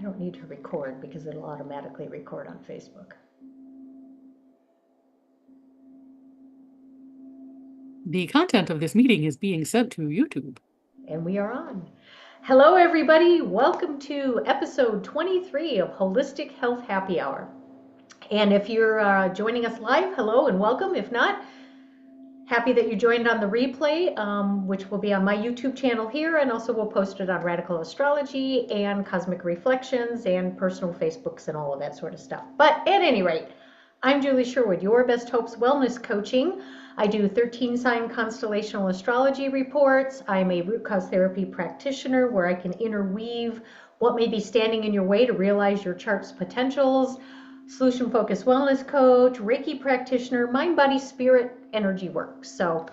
don't need to record because it'll automatically record on Facebook. The content of this meeting is being sent to YouTube. And we are on. Hello, everybody. Welcome to episode 23 of Holistic Health Happy Hour. And if you're joining us live, hello and welcome. If not, happy that you joined on the replay, which will be on my YouTube channel here, and also we'll post it on Radical Astrology and Cosmic Reflections and personal Facebooks and all of that sort of stuff. But at any rate, I'm Julie Sherwood, your Best Hopes Wellness Coaching. I do 13-sign constellational astrology reports. I'm a root cause therapy practitioner where I can interweave what may be standing in your way to realize your chart's potentials. Solution focused wellness coach, Reiki practitioner, mind, body, spirit, energy work. So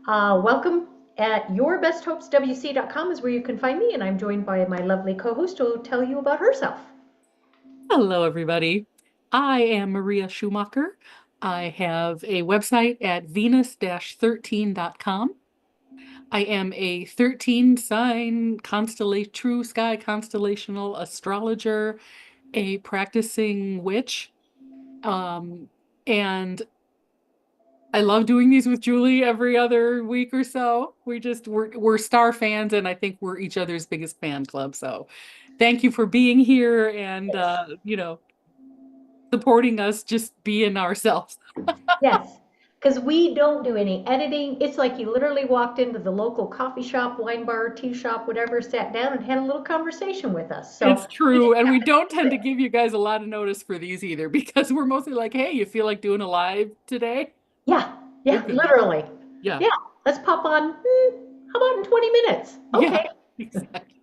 welcome. At yourbesthopeswc.com is where you can find me, and I'm joined by my lovely co-host who will tell you about herself. Hello, everybody. I am Maria Schumacher. I have a website at venus-13.com. I am a 13-sign true sky constellational astrologer, a practicing witch, and I love doing these with Julie every other week or so. We're star fans, and I think we're each other's biggest fan club. So thank you for being here and supporting us just being ourselves. Yes, because we don't do any editing. It's like you literally walked into the local coffee shop, wine bar, tea shop, whatever, sat down and had a little conversation with us. So It's true. And we don't tend to give you guys a lot of notice for these either because we're mostly like, hey, you feel like doing a live today? yeah, Okay. literally. Yeah. Yeah, let's pop on. How about in 20 minutes? Yeah, Okay. exactly.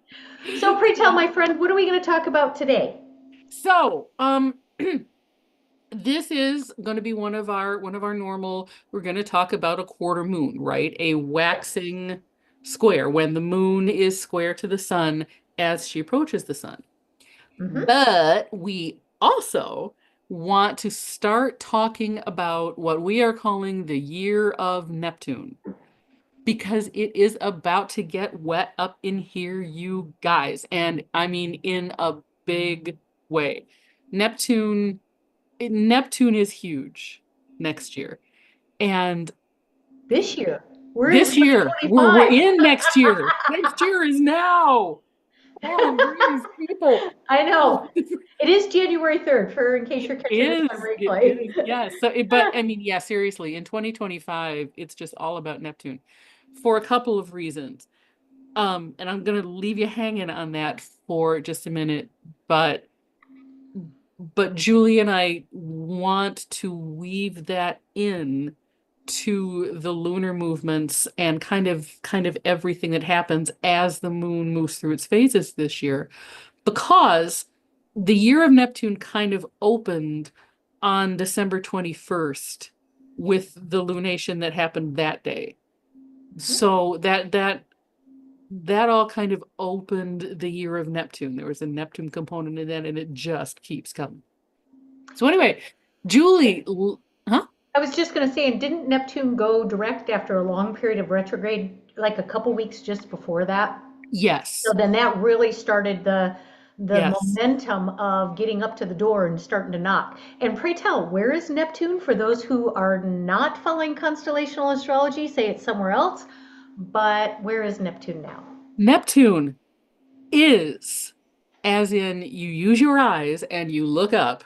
So pray tell, my friend, what are we going to talk about today? So, this is going to be one of our normal, we're going to talk about a quarter moon, right? A waxing square when the moon is square to the sun as she approaches the sun. Mm-hmm. But we also want to start talking about what we are calling the year of Neptune, because it is about to get wet up in here, you guys. And I mean, in a big way. Neptune is huge next year. And This year. We're in this year, we're 2025. in next year. Next year is now. Oh, people. I know. It is January 3rd, for in case you're catching this on It replay. is, yes. So, but I mean, yeah, seriously, in 2025, it's just all about Neptune for a couple of reasons. And I'm gonna leave you hanging on that for just a minute, but Julie and I want to weave that in to the lunar movements and kind of everything that happens as the moon moves through its phases this year, because the year of Neptune kind of opened on December 21st with the lunation that happened that day. So that all kind of opened the year of Neptune. There was a Neptune component in that, and it just keeps coming. So anyway, Julie, huh? I was just going to say, and didn't Neptune go direct after a long period of retrograde, like a couple weeks just before that? Yes. So then that really started the Yes. momentum of getting up to the door and starting to knock. And pray tell, where is Neptune? For those who are not following constellational astrology, say it's somewhere else, but where is Neptune now? Neptune is, as in you use your eyes and you look up,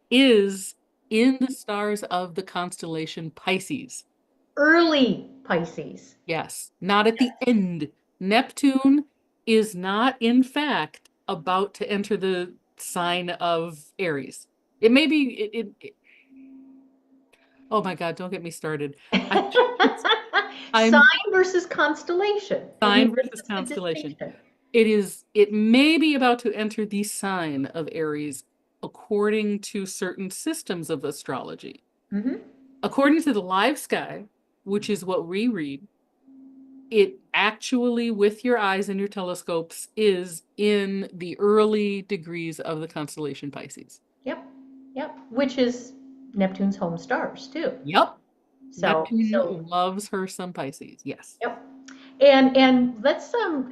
is in the stars of the constellation Pisces. Early Pisces. Yes, not at the end. Neptune is not, in fact, about to enter the sign of Aries. It may be, oh my God, don't get me started. Sign I'm versus constellation. I sign mean, this versus is the constellation. distinction. It may be about to enter the sign of Aries according to certain systems of astrology. Mm-hmm. According to the live sky, which is what we read, it actually, with your eyes and your telescopes, is in the early degrees of the constellation Pisces. Yep. Yep. Which is Neptune's home stars too. Yep. So Neptune loves her some Pisces. Yes. yep. And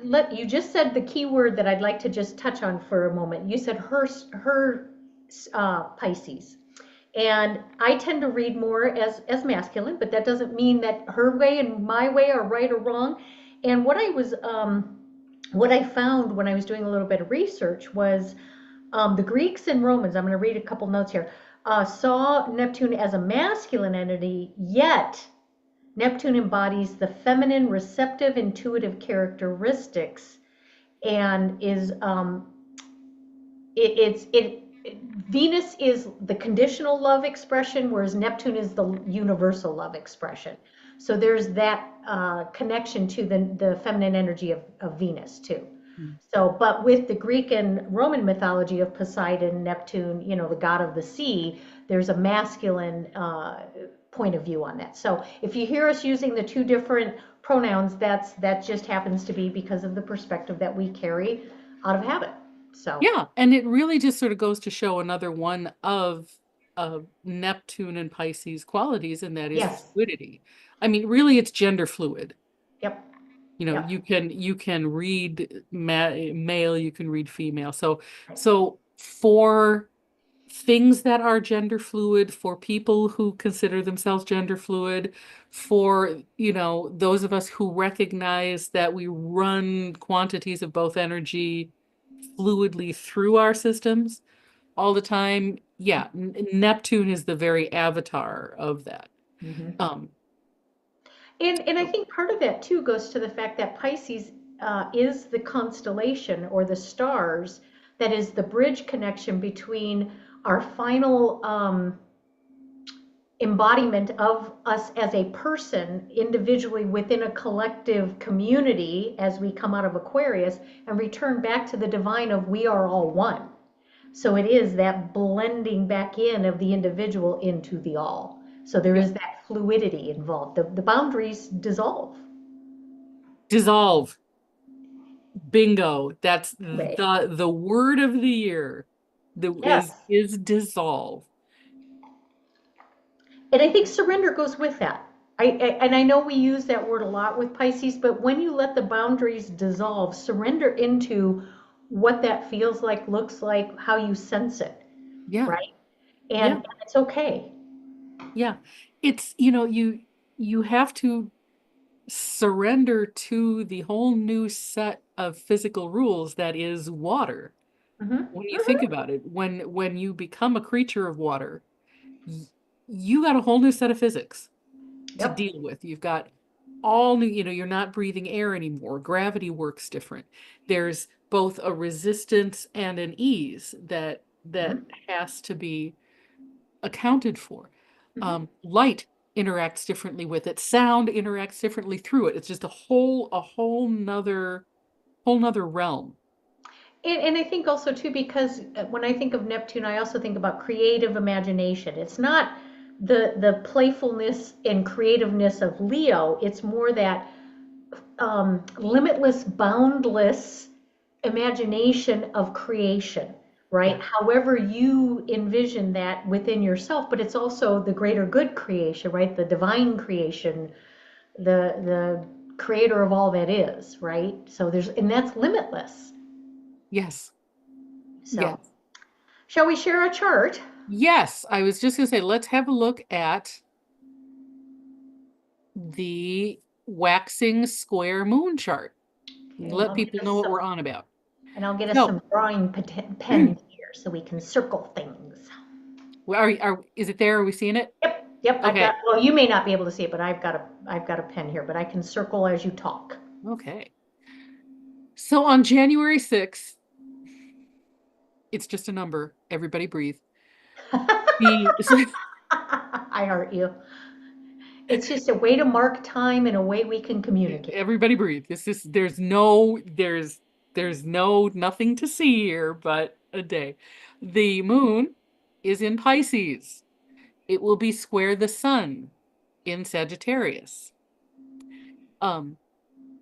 let you just said the key word that I'd like to just touch on for a moment. You said her Pisces. And I tend to read more as masculine, but that doesn't mean that her way and my way are right or wrong. And what I found when I was doing a little bit of research was the Greeks and Romans. I'm going to read a couple notes here. Saw Neptune as a masculine entity, yet Neptune embodies the feminine, receptive, intuitive characteristics, and is it Venus is the conditional love expression, whereas Neptune is the universal love expression. So there's that connection to the feminine energy of Venus too. Mm. So, but with the Greek and Roman mythology of Poseidon, Neptune, the god of the sea, there's a masculine point of view on that. So if you hear us using the two different pronouns, that just happens to be because of the perspective that we carry out of habit. So, Yeah, and it really just sort of goes to show another one of Neptune and Pisces qualities, and that is yes. fluidity. I mean, really, it's gender fluid. Yep. You know, Yep. you can read male, you can read female. So for things that are gender fluid, for people who consider themselves gender fluid, for, those of us who recognize that we run quantities of both energy fluidly through our systems all the time. Yeah, Neptune is the very avatar of that. Mm-hmm. Um, And I think part of that too goes to the fact that Pisces is the constellation or the stars that is the bridge connection between our final embodiment of us as a person individually within a collective community as we come out of Aquarius and return back to the divine of we are all one. So it is that blending back in of the individual into the all. So there yeah. is that fluidity involved. The boundaries dissolve. Dissolve. Bingo. That's Right. the word of the year. The Yes. is dissolve. And I think surrender goes with that. And I know we use that word a lot with Pisces, but when you let the boundaries dissolve, surrender into what that feels like, looks like, how you sense it, Yeah. right? And, Yeah. and it's okay. Yeah. It's, you have to surrender to the whole new set of physical rules that is water. Mm-hmm. When you think Mm-hmm. about it, when you become a creature of water, you got a whole new set of physics to Yep. deal with. You've got all new, you're not breathing air anymore. Gravity works different. There's both a resistance and an ease that Mm-hmm. has to be accounted for. Mm-hmm. Light interacts differently with it. Sound interacts differently through it. It's just a whole nother realm. And I think also too, because when I think of Neptune, I also think about creative imagination. It's not the playfulness and creativeness of Leo. It's more that limitless, boundless imagination of creation, right? Yeah. However you envision that within yourself, but it's also the greater good creation, right? The divine creation, the creator of all that is, right? So and that's limitless. Yes. So, Yes. shall we share a chart? Yes. I was just going to say, let's have a look at the waxing square moon chart. Okay, Let people know what we're on about. and I'll get us So, some drawing pens here so we can circle things. is it there? Are we seeing it? Yep, yep, I've got, Okay. well, you may not be able to see it, but I've got a pen here, but I can circle as you talk. Okay. So on January 6th, it's just a number. Everybody breathe. The I heart you. It's just a way to mark time and a way we can communicate. Everybody breathe. There's nothing to see here but a day. The moon is in Pisces. It will be square the sun in Sagittarius. Um,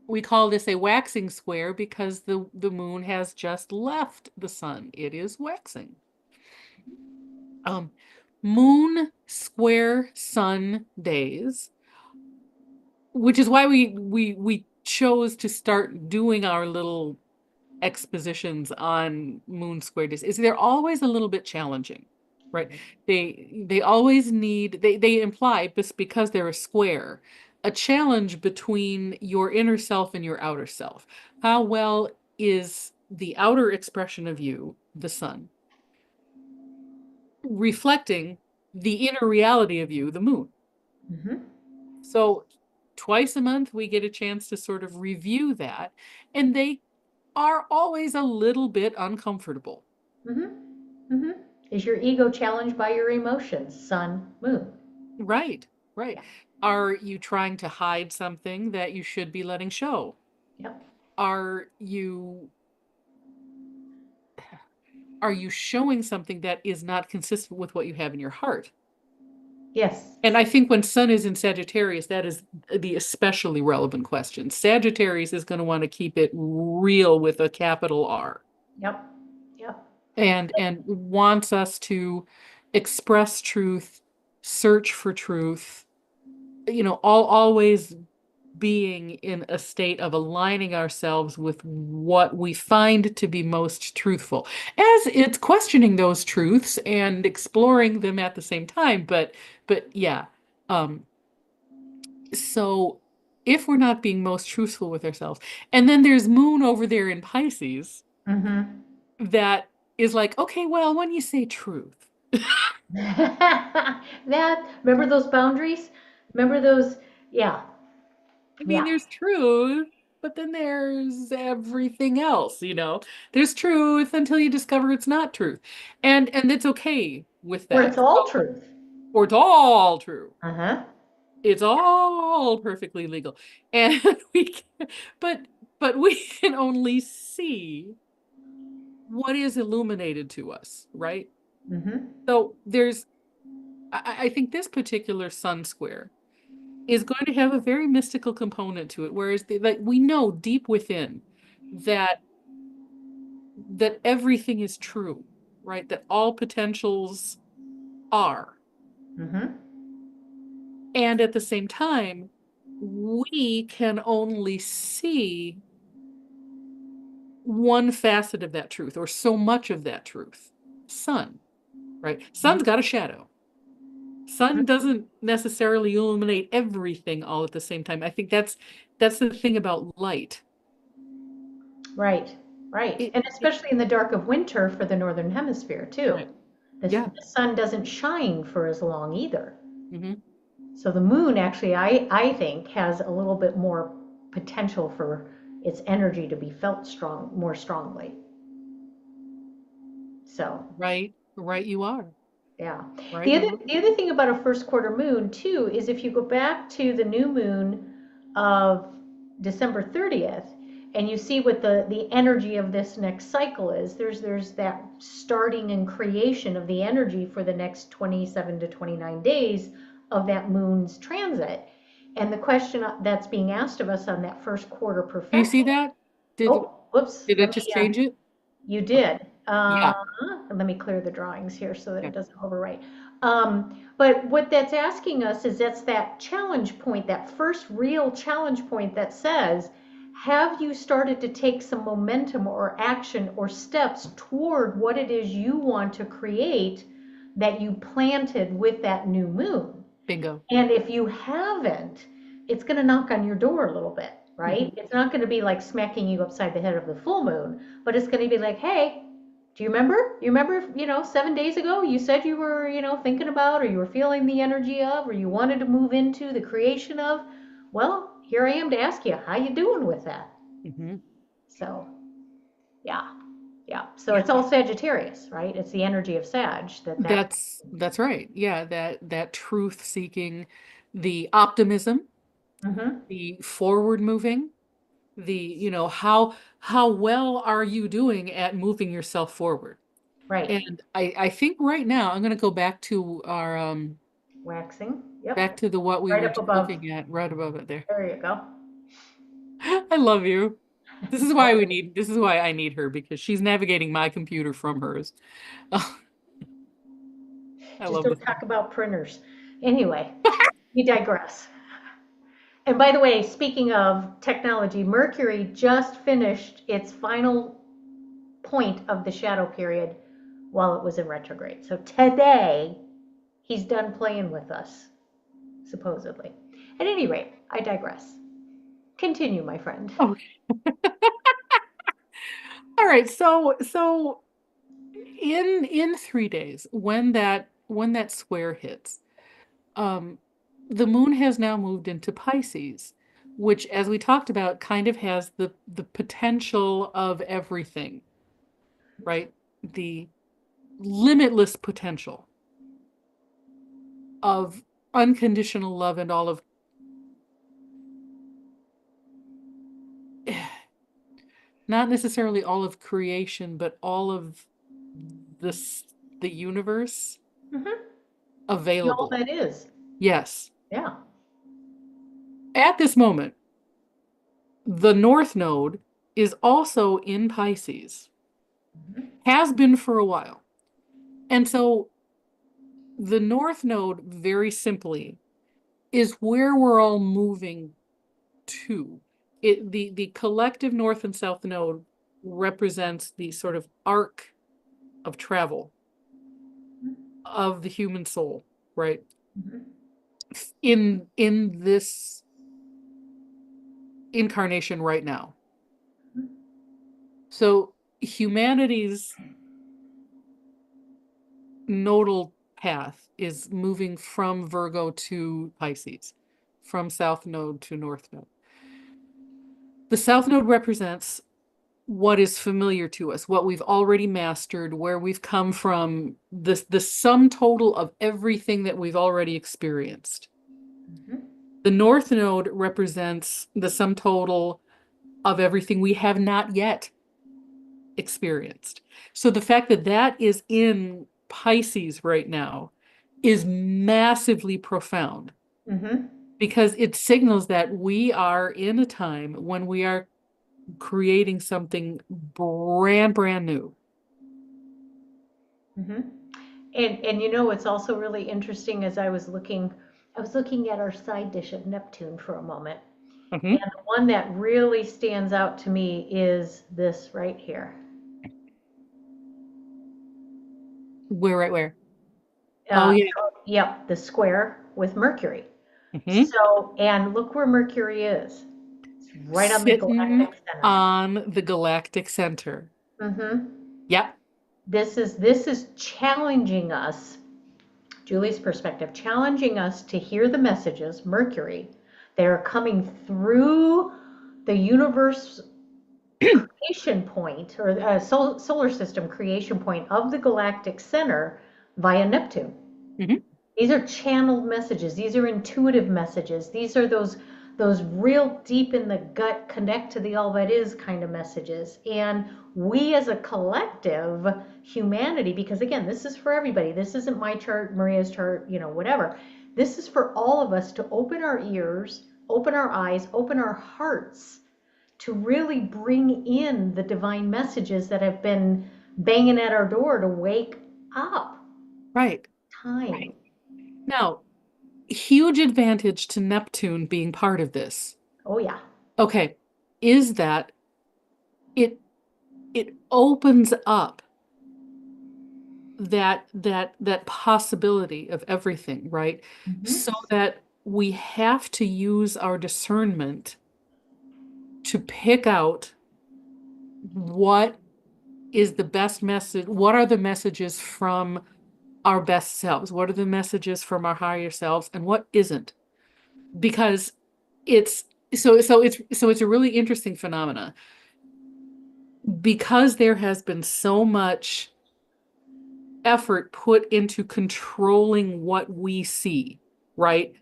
we call this a waxing square because the moon has just left the sun. It is waxing. Um, Moon square sun days, which is why we chose to start doing our little expositions on moon square days is they're always a little bit challenging, right? They always need they imply just because they're a square, a challenge between your inner self and your outer self. How well is the outer expression of you, the sun, reflecting the inner reality of you, the moon? Mm-hmm. So twice a month we get a chance to sort of review that, and they are always a little bit uncomfortable. Mm-hmm. Mm-hmm. Is your ego challenged by your emotions? Sun, moon. Right, right. Yeah. Are you trying to hide something that you should be letting show? Yep. Are you are you showing something that is not consistent with what you have in your heart? Yes. And I think when Sun is in Sagittarius, that is the especially relevant question. Sagittarius is going to want to keep it real with a capital R, Yep. Yep. and wants us to express truth, search for truth, always being in a state of aligning ourselves with what we find to be most truthful, as it's questioning those truths and exploring them at the same time. But yeah, um, so if we're not being most truthful with ourselves, and then there's Moon over there in Pisces Mm-hmm. that is like, okay, well, when you say truth, That, remember those boundaries? Remember those? Yeah. I mean, Yeah. there's truth, but then there's everything else, you know. There's truth until you discover it's not truth. And it's okay with Or that. it's all So, truth. or it's all true. Uh-huh. It's all perfectly legal. And we can, but we can only see what is illuminated to us, right? Mm-hmm. So I think this particular sun square is going to have a very mystical component to it, whereas like we know deep within that everything is true, right? That all potentials are. Mm-hmm. And at the same time, we can only see one facet of that truth or so much of that truth. Sun, right? Sun's got a shadow. Sun doesn't necessarily illuminate everything all at the same time. I think that's the thing about light. Right. Right. And It especially in the dark of winter for the northern hemisphere too. right. The Yeah. sun doesn't shine for as long either. Hmm. So the moon actually, I think, has a little bit more potential for its energy to be felt more strongly. So Right. Right you are. yeah. Right The you other are. the other thing about a first quarter moon too is if you go back to the new moon of December 30th and you see what the energy of this next cycle is, there's that starting and creation of the energy for the next 27 to 29 days of that moon's transit. And the question that's being asked of us on that first quarter Do you see perfection. that? Did Oh, whoops, did let it me just change it? you Okay. did. Yeah. Let me clear the drawings here so that Yeah. it doesn't overwrite. But what that's asking us is that's that challenge point, that first real challenge point that says, have you started to take some momentum or action or steps toward what it is you want to create that you planted with that new moon? Bingo. And if you haven't, it's going to knock on your door a little bit, right? Hmm. It's not going to be like smacking you upside the head of the full moon, but it's going to be like, hey, do you remember? You remember, 7 days ago you said you were, thinking about or you were feeling the energy of or you wanted to move into the creation of? Well, here I am to ask you, how you doing with that? Hmm. So, yeah. Yeah. So Yeah. it's all Sagittarius, right? It's the energy of Sag that. That's right. Yeah, that truth seeking, the optimism, Mm-hmm. the forward moving, how well are you doing at moving yourself forward? Right. And I think right now I'm going to go back to our Waxing. Yep. back to the what we Right were up just above. looking at right above it there. There you go. I love you. This is why I need her, because she's navigating my computer from hers. I Just love don't this. talk about printers. Anyway, we digress. And by the way, speaking of technology, Mercury just finished its final point of the shadow period while it was in retrograde. So today, he's done playing with us, supposedly. At any rate, I digress. Continue, my friend. Okay. All right. So in 3 days, when that square hits, um, the moon has now moved into Pisces, which, as we talked about, kind of has the potential of everything, right? The limitless potential of unconditional love and all of not necessarily all of creation, but all of this the universe Mm-hmm. All available. that is. Yes. Yeah. At this moment, the North Node is also in Pisces, Mm-hmm. has been for a while. And so the North Node, very simply, is where we're all moving to. The collective North and South Node represents the sort of arc of travel of the human soul, right? Mm-hmm. In this incarnation right now. So humanity's nodal path is moving from Virgo to Pisces, from South Node to North Node. The South Node represents what is familiar to us, what we've already mastered, where we've come from, the sum total of everything that we've already experienced. Mm-hmm. The North Node represents the sum total of everything we have not yet experienced. So the fact that that is in Pisces right now is massively profound Mm-hmm. because it signals that we are in a time when we are creating something brand new. Mm-hmm. And you know, it's also really interesting as I was looking at our side dish of Neptune for a moment. And Mhm. the one that really stands out to me is this right here. Where? Oh yeah. Yep, the square with Mercury. Mhm. So, and look where Mercury is. It's right on the Sitting galactic center. on the galactic center. Mm-hmm. Yep. This is challenging us, Julie's perspective, challenging us to hear the messages, Mercury, that are coming through the universe creation point or solar system creation point of the galactic center via Neptune. Mhm. These are channeled messages. These are intuitive messages. These are those real deep in the gut, connect to the all that is kind of messages. And we as a collective, humanity, because again, this is for everybody. This isn't my chart, Maria's chart, whatever. This is for all of us to open our ears, open our eyes, open our hearts to really bring in the divine messages that have been banging at our door to wake up. Right. Time. Now, huge advantage to Neptune being part of this. Oh yeah. Okay, is that it it opens up that possibility of everything, right? So Mm-hmm. that we have to use our discernment to pick out what is the best message, what are the messages from our best selves, what are the messages from our higher selves, and what isn't. Because it's so it's a really interesting phenomena because there has been so much effort put into controlling what we see, right?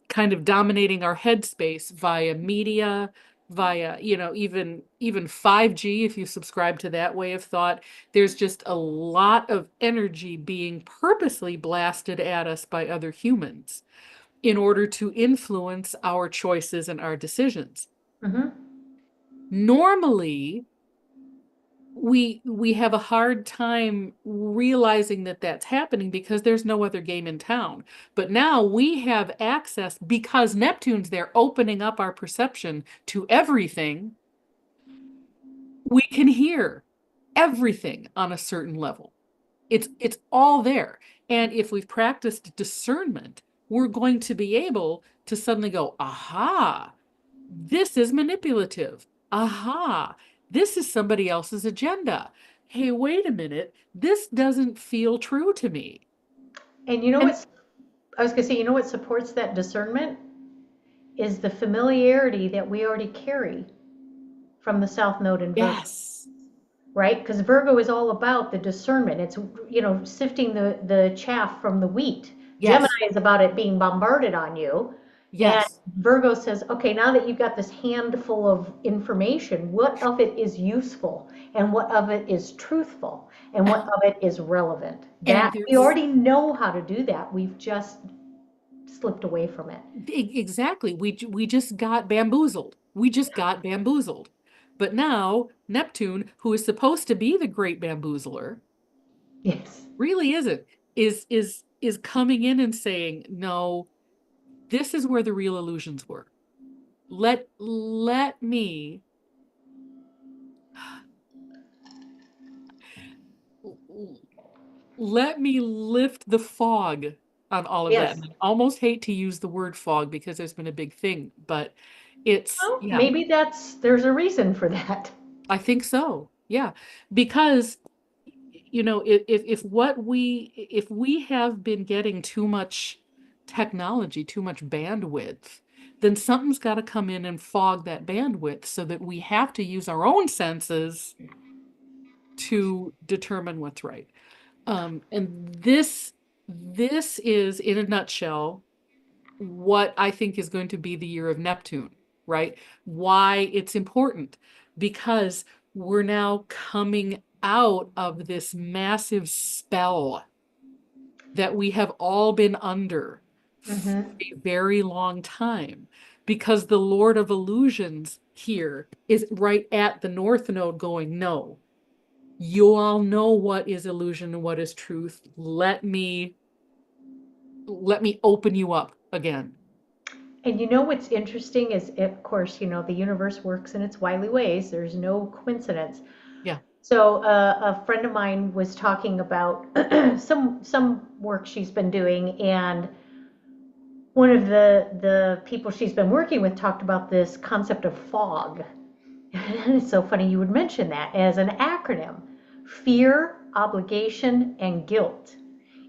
Kind of dominating our headspace via media, via, even 5G, if you subscribe to that way of thought. There's just a lot of energy being purposely blasted at us by other humans in order to influence our choices and our decisions. Mm-hmm. Normally, we have a hard time realizing that that's happening because there's no other game in town. But now we have access because Neptune's there opening up our perception to everything. We can hear everything on a certain level. It's all there. And if we've practiced discernment, we're going to be able to suddenly go, aha, this is manipulative. Aha, this is somebody else's agenda. Hey, wait a minute, this doesn't feel true to me. And you know And what? I was going to say, you know what supports that discernment is the familiarity that we already carry from the South Node in Virgo, yes, right? Because Virgo is all about the discernment. It's, sifting the chaff from the wheat. Gemini yes, is about it being bombarded on you. And yes. Virgo says, okay, now that you've got this handful of information, what of it is useful and what of it is truthful and what of it is relevant? And That we there's already know how to do that. We've just slipped away from it. exactly, we just got bamboozled. We just got bamboozled. But now Neptune, who is supposed to be the great bamboozler, Yes. really isn't, is coming in and saying, no, this is where the real illusions were. Let me let me lift the fog on all of that. Yes. And I almost hate to use the word fog because there's been a big thing, but it's, Well, yeah, maybe there's a reason for that. I think so. Yeah. Because if we have been getting too much technology, too much bandwidth, then something's got to come in and fog that bandwidth so that we have to use our own senses to determine what's right. And this is, in a nutshell, what I think is going to be the year of Neptune, right? Why it's important, because we're now coming out of this massive spell that we have all been under for Hmm. a very long time, because the Lord of Illusions here is right at the North Node going, no, you all know what is illusion and what is truth. Let me open you up again. And what's interesting is, of course, the universe works in its wily ways. There's no coincidence. Yeah. So a friend of mine was talking about some work she's been doing, and one of the people she's been working with talked about this concept of fog. And it's so funny you would mention that as an acronym. Fear, obligation, and guilt.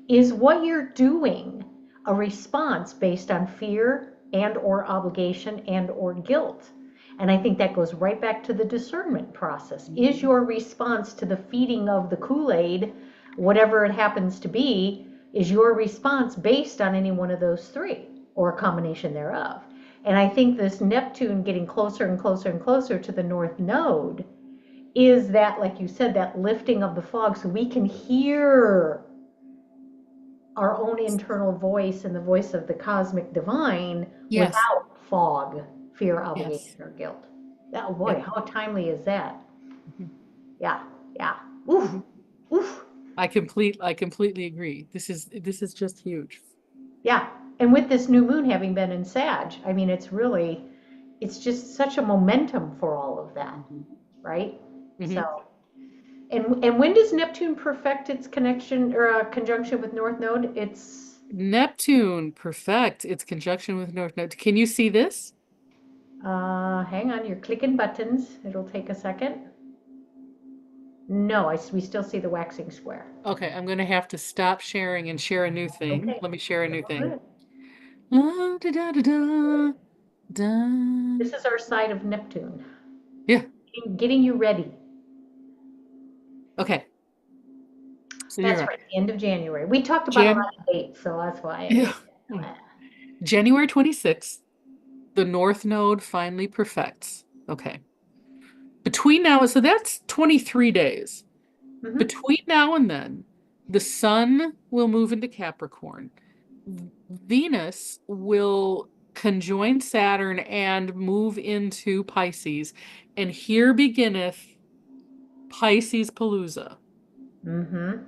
Is what you're doing a response based on fear and or obligation and or guilt? And I think that goes right back to the discernment process. Is your response to the feeding of the Kool-Aid, whatever it happens to be, is your response based on any one of those three or a combination thereof? And I think this Neptune getting closer and closer and closer to the North Node is that, like you said, that lifting of the fog so we can hear our own internal voice and the voice of the cosmic divine Yes. without fog, fear, Yes. obligation, or guilt. Oh boy, Yep. how timely is that? Mhm. Yeah, yeah. Oof, Mhm. oof. I completely agree. This is just huge. Yeah. And with this new moon having been in Sag, I mean, it's just such a momentum for all of that, Mhm. right? Mhm. So, and when does Neptune perfect its connection or conjunction with North Node? It's Neptune, perfect. Its conjunction with North Node. Can you see this? hang on, you're clicking buttons. It'll take a second. No, we still see the waxing square. Okay, I'm going to have to stop sharing and share a new thing. Okay, Let me share a new all thing. good. Ah, da, da, da, da, da. This is our side of Neptune, Yeah. getting you ready. Okay. So you're That's right. right, the end of January. We talked about a Jan. lot of dates, so that's why I Yeah. made that. January 26th, the North Node finally perfects. Okay. Between now, so that's 23 days. Mm-hmm. Between now and then, the sun will move into Capricorn. Venus will conjoin Saturn and move into Pisces. And here beginneth Pisces Palooza, Mm-hmm.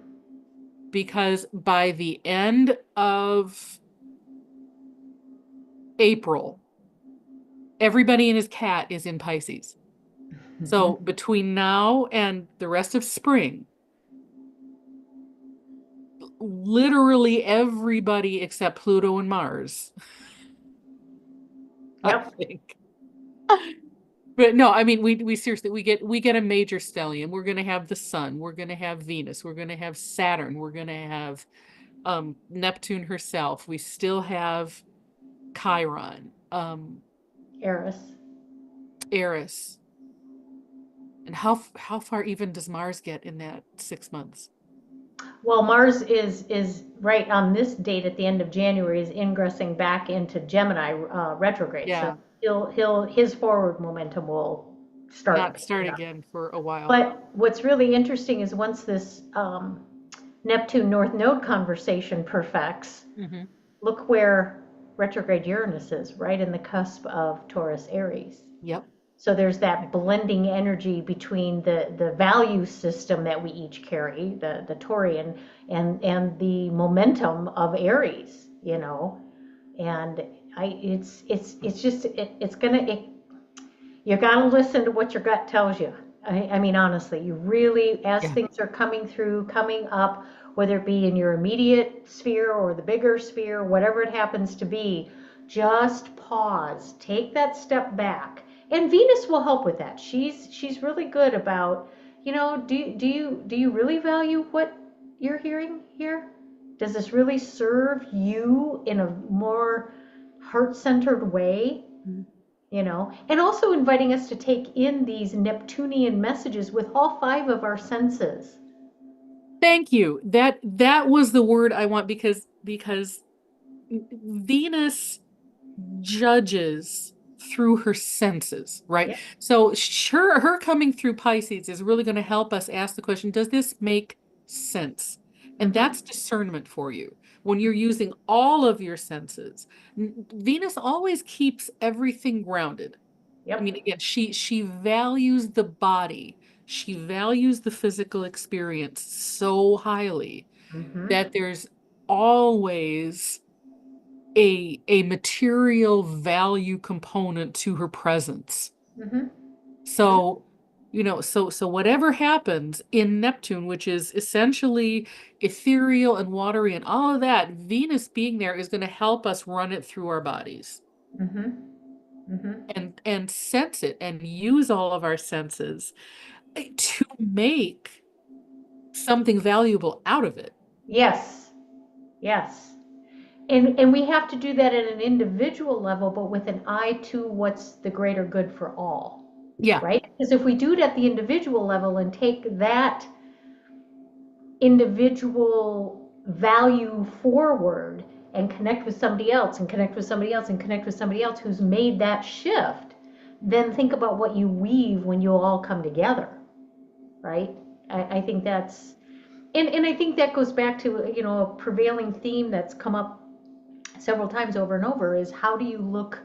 because by the end of April, everybody and his cat is in Pisces. So Mm-hmm. between now and the rest of spring, literally everybody except Pluto and Mars, I Yep. think. But no, I mean we seriously we get a major stellium. We're gonna have the sun, we're gonna have Venus, we're gonna have Saturn, we're gonna have Neptune herself. We still have Chiron, Eris. Eris. And how far even does Mars get in that 6 months? Well, Mars is right on this date at the end of January is ingressing back into Gemini retrograde. So Yeah, he'll his forward momentum will start not picking start up. again for a while. But what's really interesting is once this Neptune North Node conversation perfects, Hmm. look where retrograde Uranus is, right in the cusp of Taurus Aries. Yep. So there's that blending energy between the value system that we each carry, the Taurian, and the momentum of Aries, you know. And it's just it's gonna you gotta listen to what your gut tells you. I mean, honestly, you really, as Yeah. things are coming through, coming up, whether it be in your immediate sphere or the bigger sphere, whatever it happens to be, just pause, take that step back. And Venus will help with that. She's really good about, do you really value what you're hearing here? Does this really serve you in a more heart-centered way? Mhm. And also inviting us to take in these Neptunian messages with all five of our senses. Thank you. That was the word I want, because Venus judges through her senses, right? Yep. So sure, her coming through Pisces is really going to help us ask the question, does this make sense? And Mm-hmm. that's discernment for you. When you're using all of your senses, Venus always keeps everything grounded. I mean, Yep. again, she values the body. She values the physical experience so highly Mm-hmm. that there's always a material value component to her presence. Mm-hmm. So, so whatever happens in Neptune, which is essentially ethereal and watery and all of that, Venus being there is going to help us run it through our bodies Mm-hmm. Mm-hmm. and sense it and use all of our senses to make something valuable out of it. Yes. Yes. And we have to do that at an individual level, but with an eye to what's the greater good for all, Yeah. right? Because if we do it at the individual level and take that individual value forward and connect with somebody else and connect with somebody else and connect with somebody else who's made that shift, then think about what you weave when you all come together, right? I think that's, and I think that goes back to, a prevailing theme that's come up several times over and over is how do you look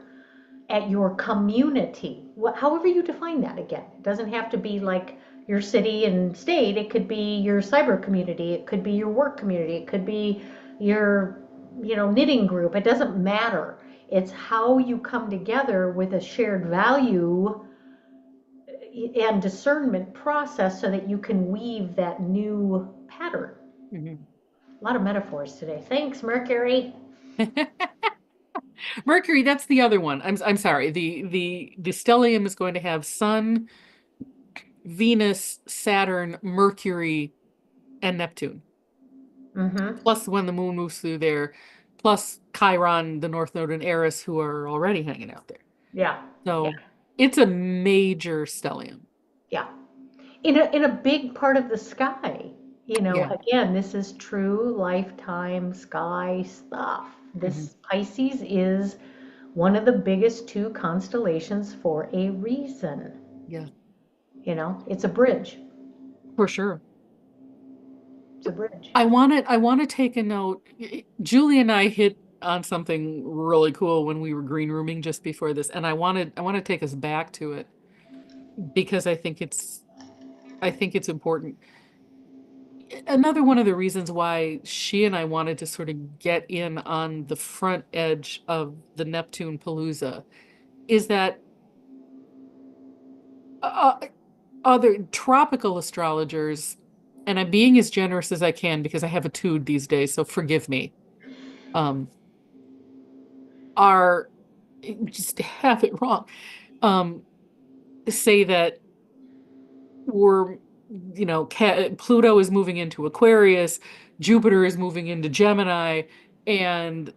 at your community, however you define that. Again, it doesn't have to be like your city and state. It could be your cyber community, it could be your work community, it could be your knitting group. It doesn't matter. It's how you come together with a shared value and discernment process so that you can weave that new pattern. Mhm. A lot of metaphors today. Thanks, Mercury. Mercury, that's the other one. I'm sorry. The stellium is going to have Sun, Venus, Saturn, Mercury, and Neptune. Mm-hmm. Plus when the moon moves through there, plus Chiron, the North Node, and Eris, who are already hanging out there. Yeah. Yeah. So it's a major stellium. Yeah. In a big part of the sky. Yeah. Again, this is true lifetime sky stuff. Hmm. This Pisces is one of the biggest two constellations for a reason. Yeah, It's a bridge. for sure. It's a bridge. I want to take a note. Julie and I hit on something really cool when we were green rooming just before this, and I want to take us back to it because I think I think it's important. Another one of the reasons why she and I wanted to sort of get in on the front edge of the Neptune Palooza is that uh, other tropical astrologers, and I'm being as generous as I can because I have a tude these days, so forgive me, um, are just have it wrong. Um, say that we're, Pluto is moving into Aquarius, Jupiter is moving into Gemini, and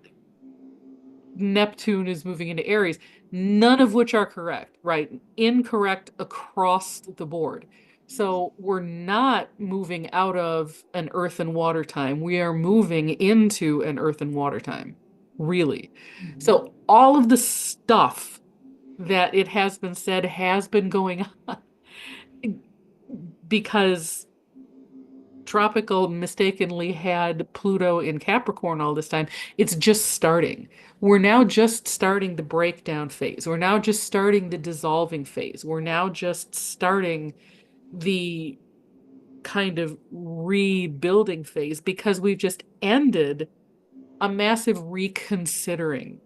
Neptune is moving into Aries, none of which are correct, right? Incorrect across the board. So we're not moving out of an earth and water time. We are moving into an earth and water time, really. So all of the stuff that it has been said has been going on because tropical mistakenly had Pluto in Capricorn all this time. It's just starting. We're now just starting the breakdown phase. We're now just starting the dissolving phase. We're now just starting the kind of rebuilding phase because we've just ended a massive reconsidering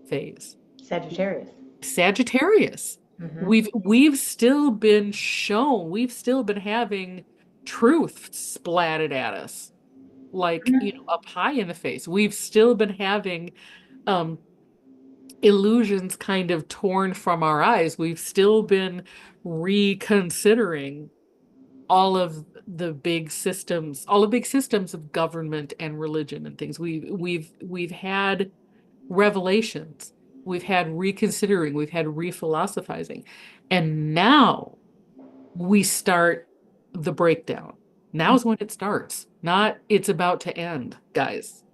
phase. Sagittarius. Sagittarius. Hmm. We've still been shown, we've still been having truth splatted at us like, up high in the face. We've still been having um illusions kind of torn from our eyes. We've still been reconsidering all of the big systems, all the big systems of government and religion and things. We've had revelations. We've had reconsidering, we've had re-philosophizing. And now we start the breakdown. Now's when it starts, not it's about to end, guys.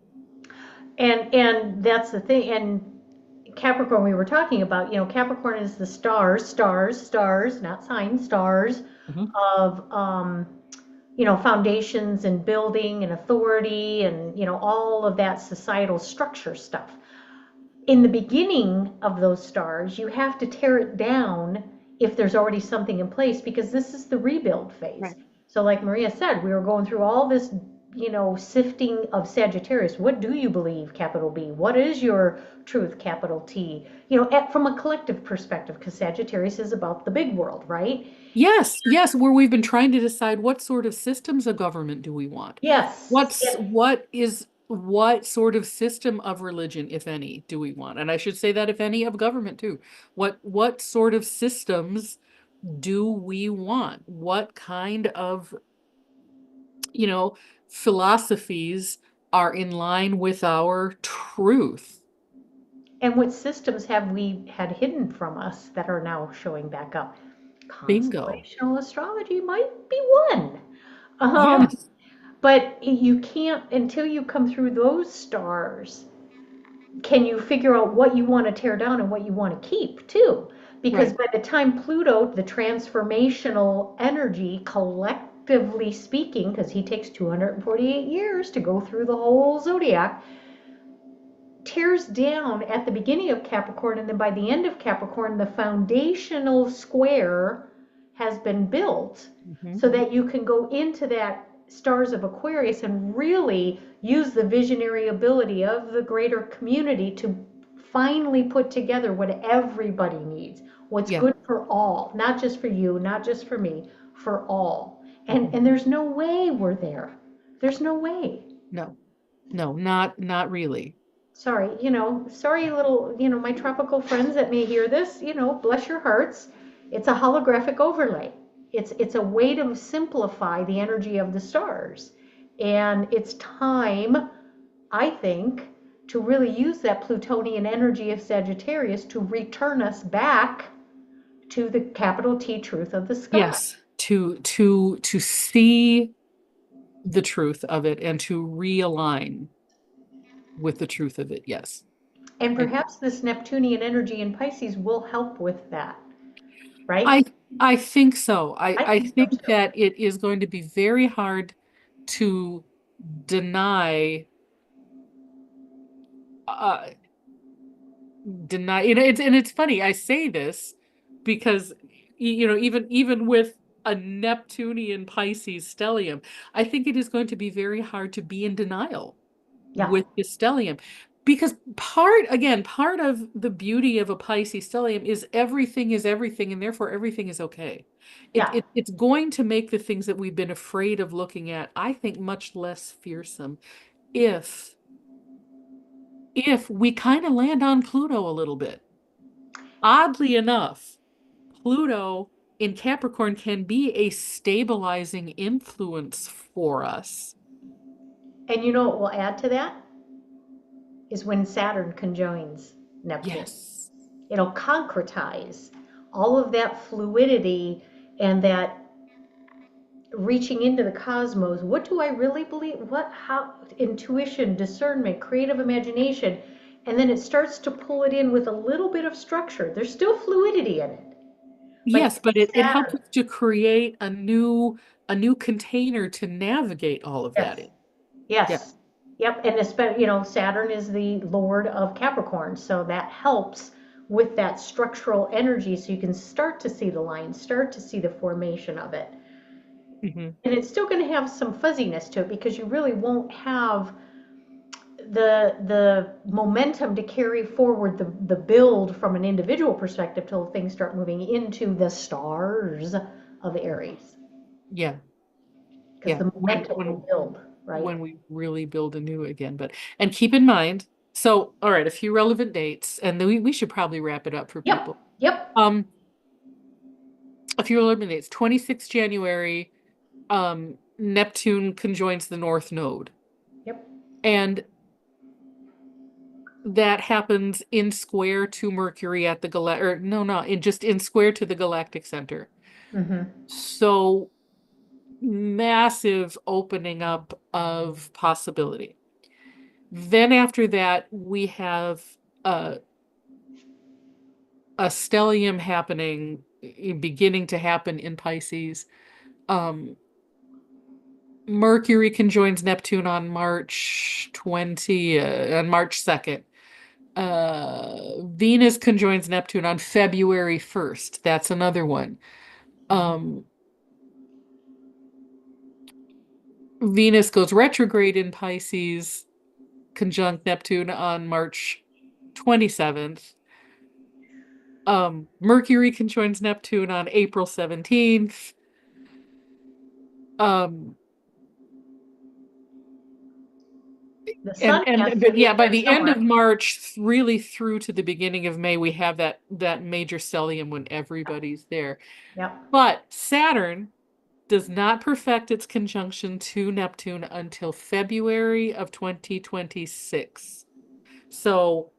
And that's the thing. And Capricorn, we were talking about, Capricorn is the stars, not signs, stars Mhm. of, foundations and building and authority and, all of that societal structure stuff. In the beginning of those stars, you have to tear it down if there's already something in place because this is the rebuild phase. Right. So, like Maria said, we were going through all this, sifting of Sagittarius. What do you believe, capital B? What is your truth, capital T? From a collective perspective, because Sagittarius is about the big world, right? Yes, yes, where we've been trying to decide what sort of systems of government do we want? Yes. What sort of system of religion, if any, do we want? And I should say that if any of government too. What sort of systems do we want? What kind of, you know, philosophies are in line with our truth? And what systems have we had hidden from us that are now showing back up? Bingo. Constellational astrology might be one. Um, Yes. but you can't, until you come through those stars, can you figure out what you want to tear down and what you want to keep too? Because Right. by the time Pluto, the transformational energy, collectively speaking, because he takes 248 years to go through the whole zodiac, tears down at the beginning of Capricorn, and then by the end of Capricorn, the foundational square has been built Mhm. so that you can go into that stars of Aquarius and really use the visionary ability of the greater community to finally put together what everybody needs, what's Yeah. good for all, not just for you, not just for me, for all. And Mhm. and there's no way we're there. There's no way. No, no, not really. Sorry, sorry, little, my tropical friends that may hear this, bless your hearts. It's a holographic overlay. It's a way to simplify the energy of the stars. And it's time, I think, to really use that Plutonian energy of Sagittarius to return us back to the capital T truth of the sky. Yes, to see the truth of it and to realign with the truth of it. Yes. And I perhaps this Neptunian energy in Pisces will help with that, right? I I think so. I I think so think too. that it is going to be very hard to deny uh deny it's funny I say this because even with a Neptunian Pisces stellium, I think it is going to be very hard to be in denial Yeah, with this stellium. Because part of the beauty of a Pisces stellium is everything, and therefore everything is okay. yeah. It's going to make the things that we've been afraid of looking at, I think, much less fearsome if we kind of land on Pluto a little bit. Oddly enough, Pluto in Capricorn can be a stabilizing influence for us. And you know what will add to that is when Saturn conjoins Neptune. Yes. It'll concretize all of that fluidity and that reaching into the cosmos. What do I really believe? What, how, intuition, discernment, creative imagination. And then it starts to pull it in with a little bit of structure. There's still fluidity in it, but Yes, but it helps Saturn, us to create a new container to navigate all of that yes, in. Yeah. yes, yep. And especially, Saturn is the Lord of Capricorn, so that helps with that structural energy, so you can start to see the lines, start to see the formation of it. Hmm. And it's still going to have some fuzziness to it because you really won't have the momentum to carry forward the build from an individual perspective till things start moving into the stars of Aries, Yeah. because Yeah. the When momentum will when build, right? when we really build anew again. But and keep in mind, so all right, a few relevant dates, and then we should probably wrap it up for Yep, people. yep, Um, a few relevant dates. 26th January, Neptune conjoins the North Node. yep. And that happens in square to Mercury at the or no, no, in square to the galactic center. Mm-hmm. So massive opening up of possibility. Then after that, we have a, a stellium happening, beginning to happen in Pisces. Um, Mercury conjoins Neptune on March 20, on March 2nd. Venus conjoins Neptune on February 1st. That's another one. Um, Venus goes retrograde in Pisces, conjunct Neptune on March 27th. Mercury conjoins Neptune on April 17th. Um, The and sun has and to but be yeah, in by there the end somewhere. of March, really through to the beginning of May, we have that major stellium when everybody's there. Yep. But Saturn does not perfect its conjunction to Neptune until February of 2026. So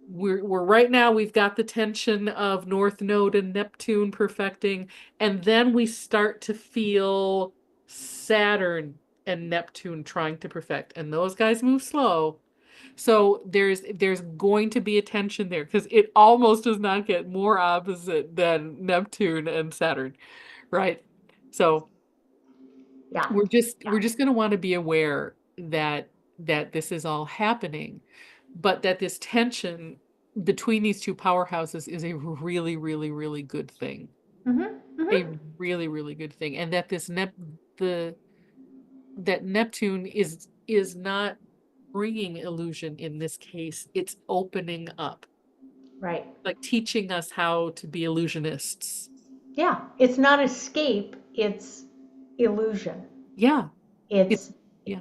we're right now we've got the tension of North Node and Neptune perfecting, and then we start to feel Saturn and Neptune trying to perfect, and those guys move slow. So there's going to be a tension there because it almost does not get more opposite than Neptune and Saturn, right? So Yeah. we're just going to want to be aware that this is all happening, but that this tension between these two powerhouses is a really, really, really good thing. Mm-hmm. A Mm-hmm. really, really good thing. And that the that Neptune is not bringing illusion in this case. It's opening up, Right. like teaching us how to be illusionists. Yeah. It's not escape. It's illusion. Yeah. It's It's yeah.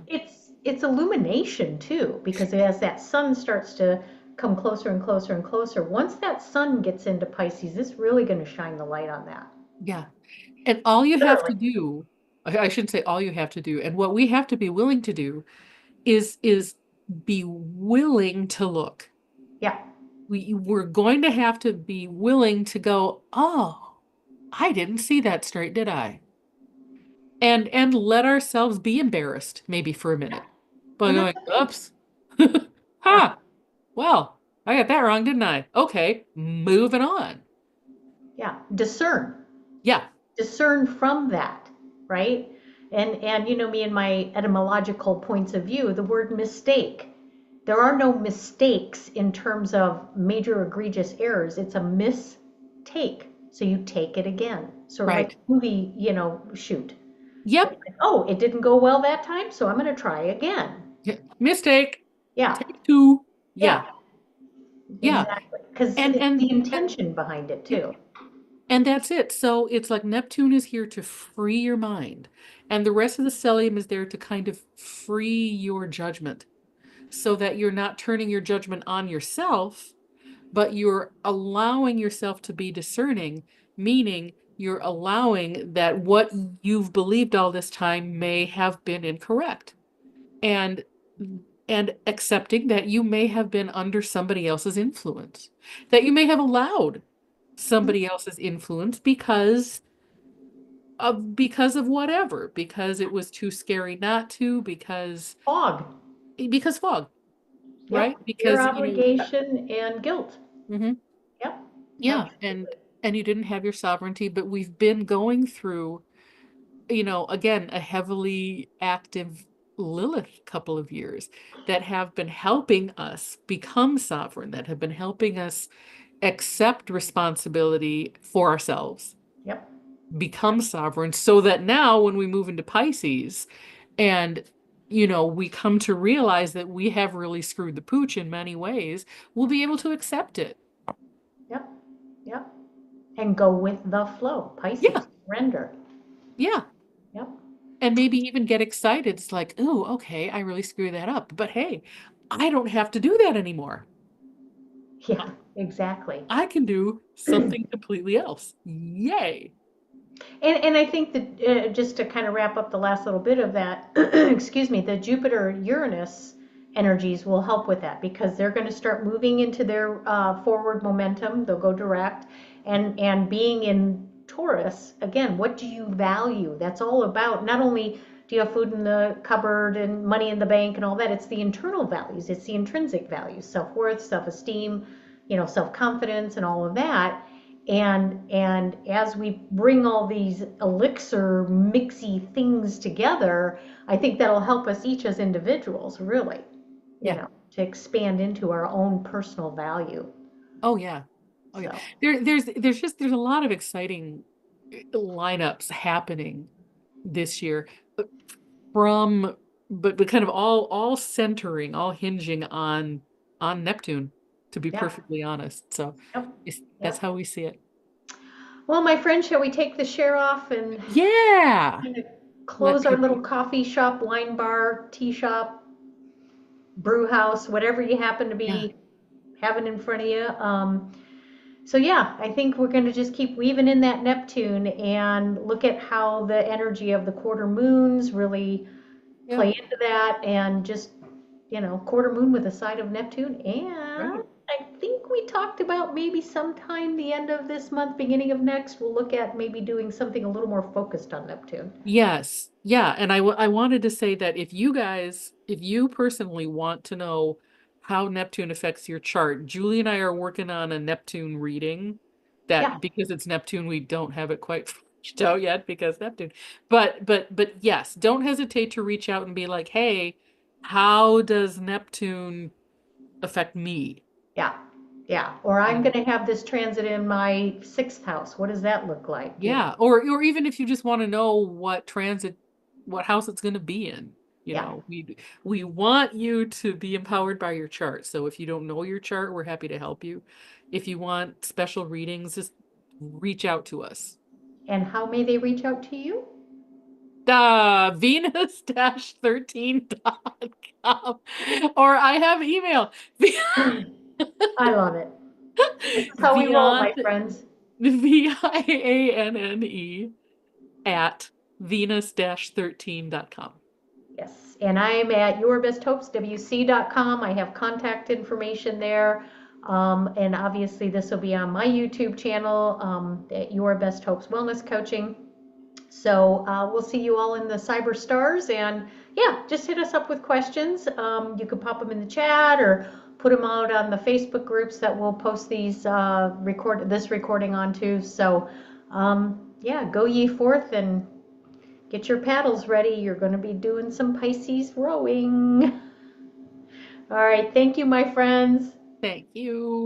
it's illumination too, because as that sun starts to come closer and closer and closer, once that sun gets into Pisces, it's really going to shine the light on that. Yeah. And all you have Literally. to do, I shouldn't say all you have to do, and what we have to be willing to do is be willing to look. Yeah. We're going to have to be willing to go, oh, I didn't see that straight, did I? And let ourselves be embarrassed maybe for a Yeah. minute by And that's going, okay. oops. Yeah. Ha, well, I got that wrong, didn't I? Okay, moving on. Yeah. Discern. Yeah. Discern from that, right? And me and my etymological points of view, the word mistake. There are no mistakes in terms of major egregious errors. It's a mistake. So you take it again, sort of like Right. a movie, shoot. It's Yep. like, oh, it didn't go well that time, so I'm going to try again. Yeah. Mistake. Yeah, Take two. yeah, Yeah. Yeah. exactly. Because And it's the and intention behind it yep. too. And that's it. So it's like Neptune is here to free your mind. And the rest of the stellium is there to kind of free your judgment so that you're not turning your judgment on yourself, but you're allowing yourself to be discerning, meaning you're allowing that what you've believed all this time may have been incorrect. And accepting that you may have been under somebody else's influence, that you may have allowed somebody else's influence because of whatever, because it was too scary not to, Fog. because fog, Yep. right? Fear, Because obligation, and guilt. mhm, Yep. yeah, Absolutely. and you didn't have your sovereignty, but we've been going through, again, a heavily active Lilith couple of years that have been helping us become sovereign, that have been helping us accept responsibility for ourselves, Yep. become sovereign, so that now when we move into Pisces and we come to realize that we have really screwed the pooch in many ways, we'll be able to accept it. Yep. Yep. And go with the flow. Yeah, Pisces, surrender. yeah. Yep. And maybe even get excited. It's like, oh, okay, I really screwed that up. But hey, I don't have to do that anymore. Yeah, exactly. I can do something completely else. Yay. And I think that just to kind of wrap up the last little bit of that, excuse me, the Jupiter Uranus energies will help with that because they're going to start moving into their forward momentum. They'll go direct, and being in Taurus again. What do you value? That's all about. Not only do you have food in the cupboard and money in the bank and all that, it's the internal values. It's the intrinsic values: self-worth, self-esteem, self-confidence, and all of that. And as we bring all these elixir mixy things together, I think that'll help us each as individuals, really, Yeah. to expand into our own personal value. Oh yeah. Oh yeah. So, There's a lot of exciting lineups happening this year from but kind of all centering, all hinging on Neptune, to be yeah, perfectly honest. So yep, that's yep. how we see it. Well, my friend, shall we take the share off and Yeah. kind of Let close our little people. coffee shop, wine bar, tea shop, brew house, whatever you happen to Yeah. be having in front of you? So yeah, I think we're going to just keep weaving in that Neptune and look at how the energy of the quarter moons really play Yep. into that, and just quarter moon with a side of Neptune. And Right. I think we talked about maybe sometime the end of this month, beginning of next, we'll look at maybe doing something a little more focused on Neptune. Yes. Yeah. And I wanted to say that if you personally want to know how Neptune affects your chart, Julie and I are working on a Neptune reading Yeah, that because it's Neptune, we don't have it quite fleshed out yet because Neptune. But yes, don't hesitate to reach out and be like, hey, how does Neptune affect me? yeah, yeah. Or I'm And going to have this transit in my sixth house. What does that look like? yeah, or even if you just want to know what house it's going to be in, Yeah. we want you to be empowered by your chart. So if you don't know your chart, we're happy to help you. If you want special readings, just reach out to us. And how may they reach out to you? Venus-13.com, or I have email. I love it. This is how we roll, my Beyond friends. VIANNE at venus-13.com. Yes. And I'm at yourbesthopeswc.com. I have contact information there. And obviously, this will be on my YouTube channel, at Your Best Hopes Wellness Coaching. So we'll see you all in the cyber stars. And yeah, just hit us up with questions. You can pop them in the chat or put them out on the Facebook groups that we'll post these this recording onto. So yeah, go ye forth and get your paddles ready. You're going to be doing some Pisces rowing. All right. Thank you, my friends. Thank you.